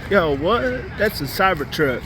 Yo, what? That's a Cybertruck.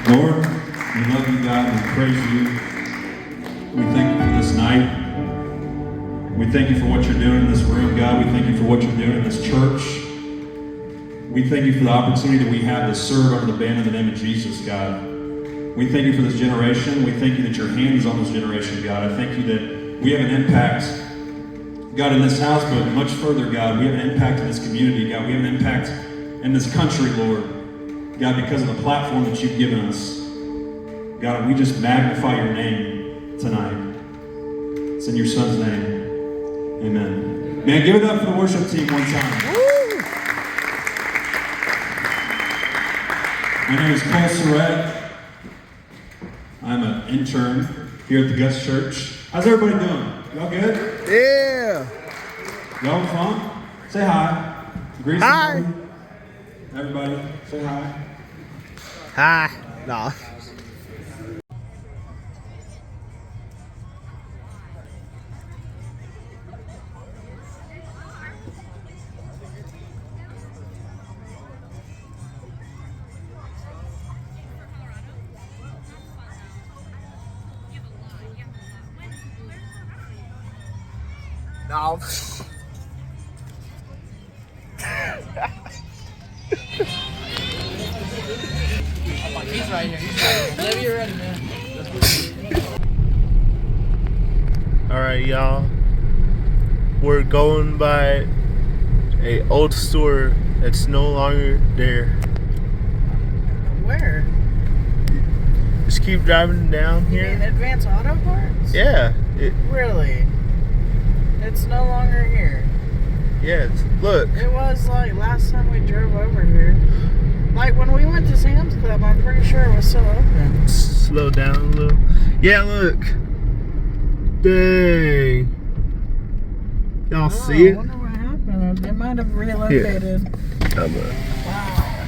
Lord, we love you, God. We praise you. We thank you for this night. We thank you for what you're doing in this room, God. We thank you for what you're doing in this church. We thank you for the opportunity that we have to serve under the banner in the name of Jesus, God. We thank you for this generation. We thank you that your hand is on this generation, God. I thank you that we have an impact, God, in this house, but much further, God. We have an impact in this community, God. We have an impact in this country, Lord. God, because of the platform that you've given us. God, we just magnify your name tonight. It's in your son's name. Amen. Man, give it up for the worship team one time. Woo! My name is Cole Surratt. I'm an intern here at the Gus Church. How's everybody doing? Y'all good? Yeah. Y'all having fun? Say hi. Greet Hi. somebody. Everybody, say hi. Hi. No. No. He's right here. Whenever you're ready, man. Alright, y'all. We're going by a old store that's no longer there. Where? Just keep driving down You here. mean Advance Auto Parts? Yeah. Really? It's no longer here. Yeah. Look. It was like last time we drove over here. Like when we went to Sam's Club, I'm pretty sure it was still open. Slow down a little. Yeah, look. Dang. Y'all see I it? wonder what happened. They might have relocated. Wow.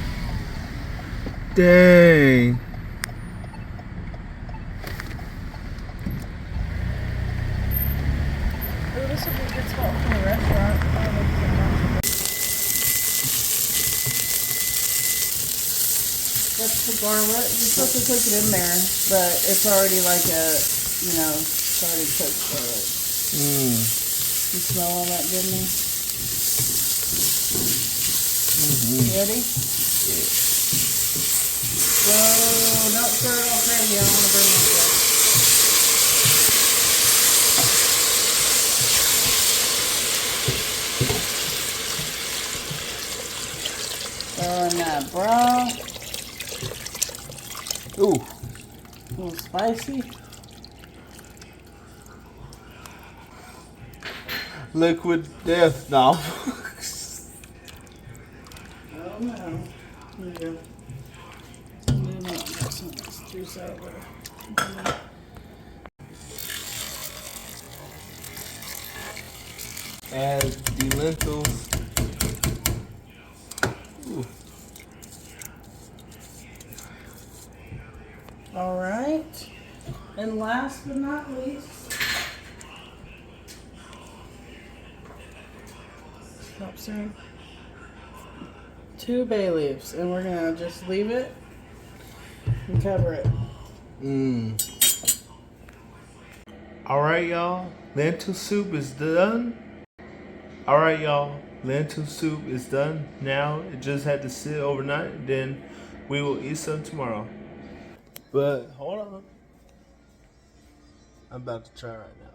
Dang. Ooh, this would be a good spot for a restaurant. That's the garlic. You're supposed to cook it in there, but it's already like it's already cooked garlic. You smell all that goodness? You ready? Yeah. Whoa, don't stir it all crazy. I don't want to burn myself. Throw in that broth. Ooh. A little spicy. Liquid death now. Oh no. There you go. No, that's not this juice out there. Add the lentils. Ooh. All right. And last but not least, stop soon. 2 bay leaves, and we're gonna just leave it and cover it. Alright, y'all. Lentil soup is done. Alright, y'all. Lentil soup is done. Now it just had to sit overnight. Then we will eat some tomorrow. But hold on. I'm about to try right now.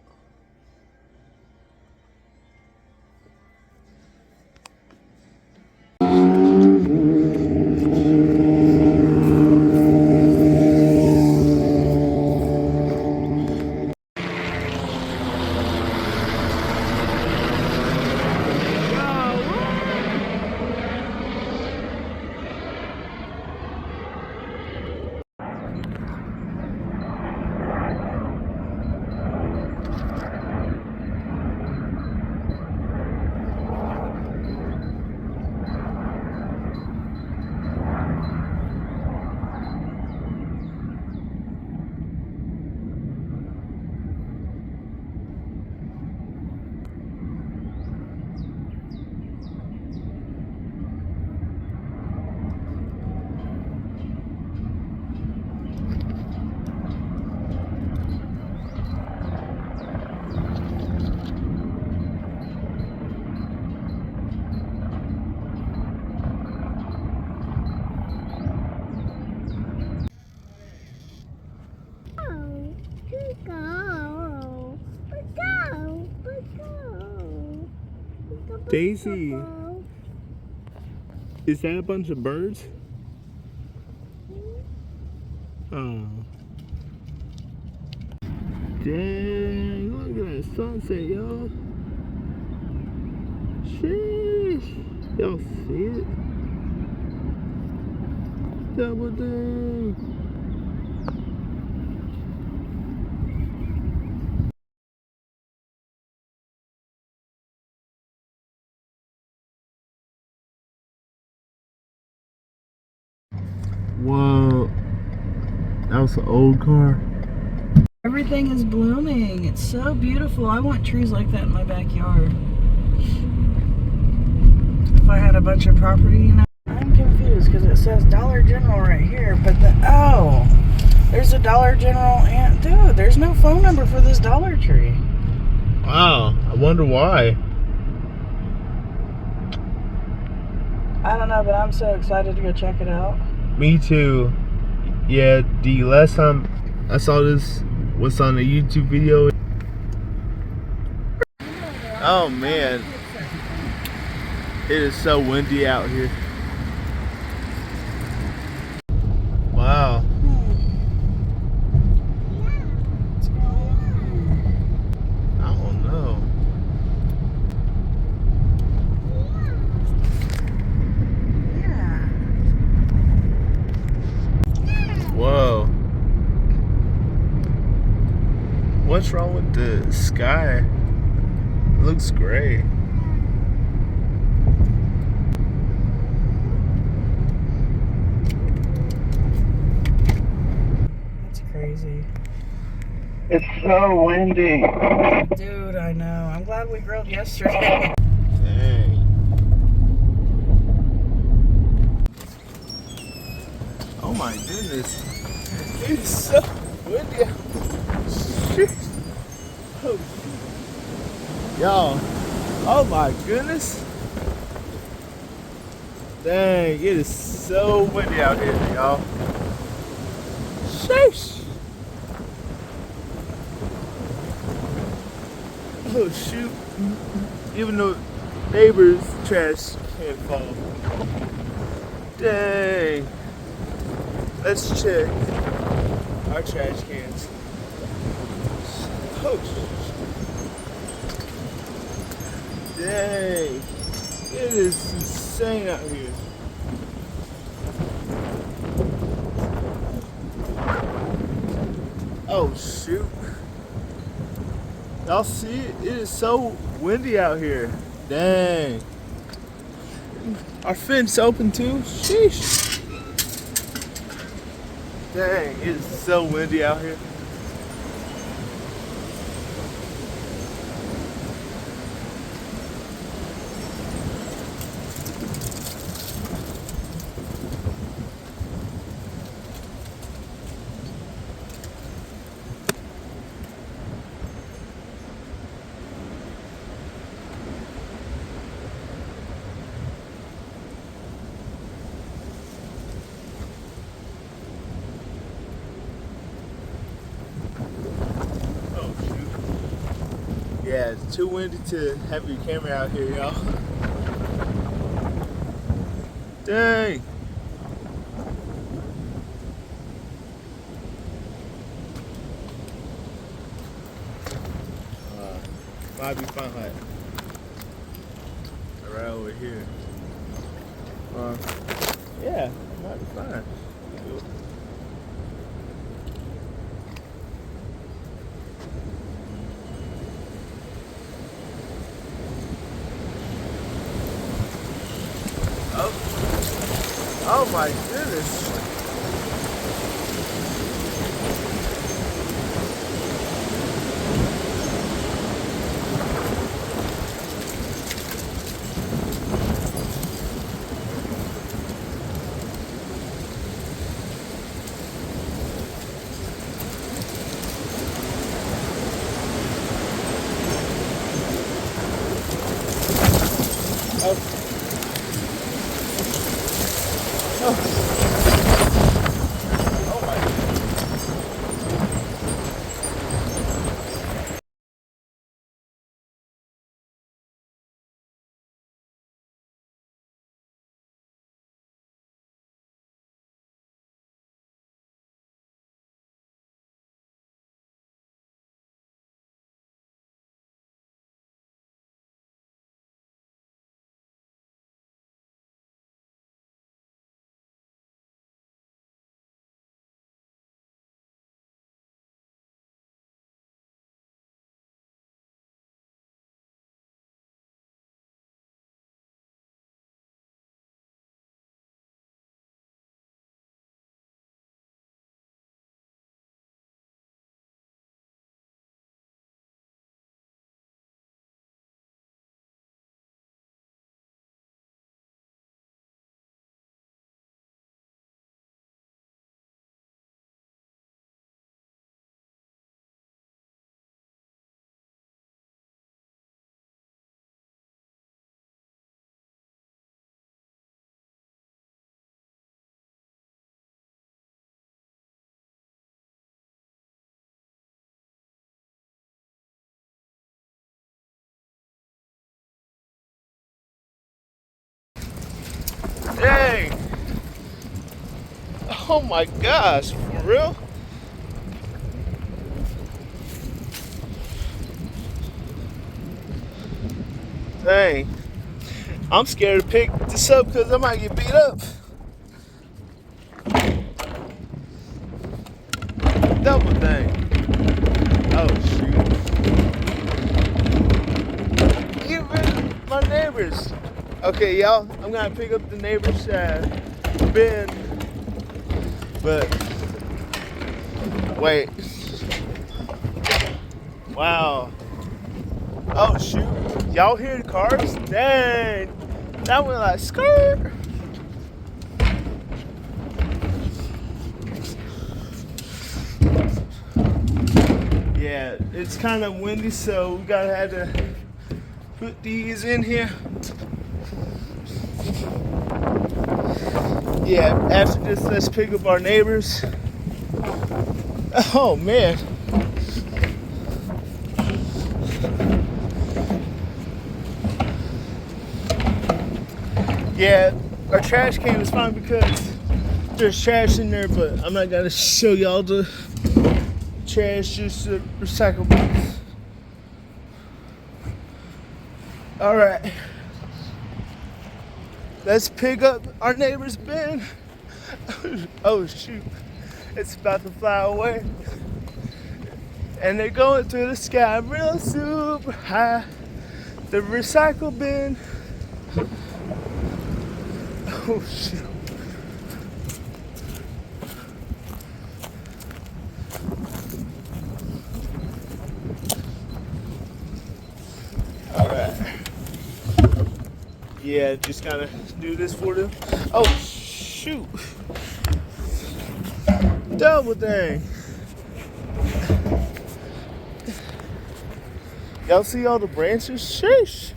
Daisy, is that a bunch of birds? Oh. Dang, look at that sunset, y'all. Sheesh. Y'all see it? Double dang. Whoa. That was an old car. Everything is blooming. It's so beautiful. I want trees like that in my backyard. If I had a bunch of property, you know. I'm confused because it says Dollar General right here, but there's a Dollar General and dude, there's no phone number for this Dollar Tree. Wow, I wonder why. I don't know, but I'm so excited to go check it out. Me too. Yeah, the last time I saw this was on a YouTube video. Oh man, it is so windy out here. Wow. I don't know. Whoa. What's wrong with the sky? It looks gray. That's crazy. It's so windy. Dude, I know. I'm glad we grilled yesterday. Dang. Oh my goodness. It's so windy. Shit. Oh. Y'all. Oh my goodness. Dang, it is so windy out here, y'all. Sheesh. Oh shoot. Even though neighbors' trash can't fall. Dang. Let's check our trash cans. Oh, dang. It is insane out here. Oh shoot. Y'all see it? It is so windy out here. Dang. Our fence open too? Sheesh. Dang, it is so windy out here. Yeah, it's too windy to have your camera out here, y'all. Dang. Might be fun, like right over here. Yeah, might be fine. Oh my goodness. Dang. Oh my gosh, for real? Dang. I'm scared to pick this up because I might get beat up. Double thing. Oh shoot. Even my neighbors. Okay, y'all, I'm gonna pick up the neighbor's bin. But wait. Wow. Oh shoot. Y'all hear the cars? Dang. That went like skirt. Yeah, it's kind of windy, so we gotta have to put these in here. Yeah, after this, let's pick up our neighbors. Oh man. Yeah, our trash can is fine because there's trash in there, but I'm not gonna show y'all the trash, just the recyclables. All right, let's pick up our neighbor's bin. Oh shoot, it's about to fly away. And they're going through the sky real super high. The recycle bin. Oh shoot. Alright. Yeah, just gotta do this for them. Oh shoot. Double thing. Y'all see all the branches? Sheesh.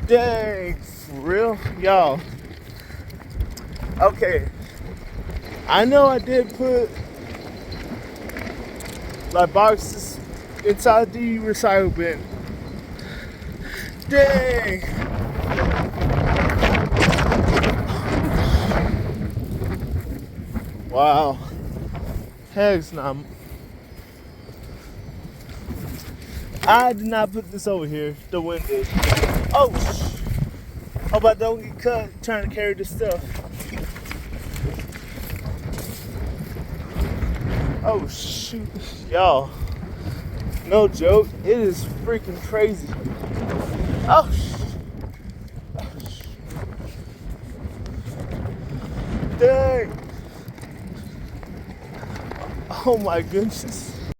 Dang, for real? Y'all. Okay. I know I did put like boxes inside the recycle bin. Dang. Wow. Heck no. I did not put this over here. The wind did. Oh, hope I don't get cut trying to carry this stuff. Oh, shoot. Y'all. No joke. It is freaking crazy. Oh, dang. Oh, my goodness.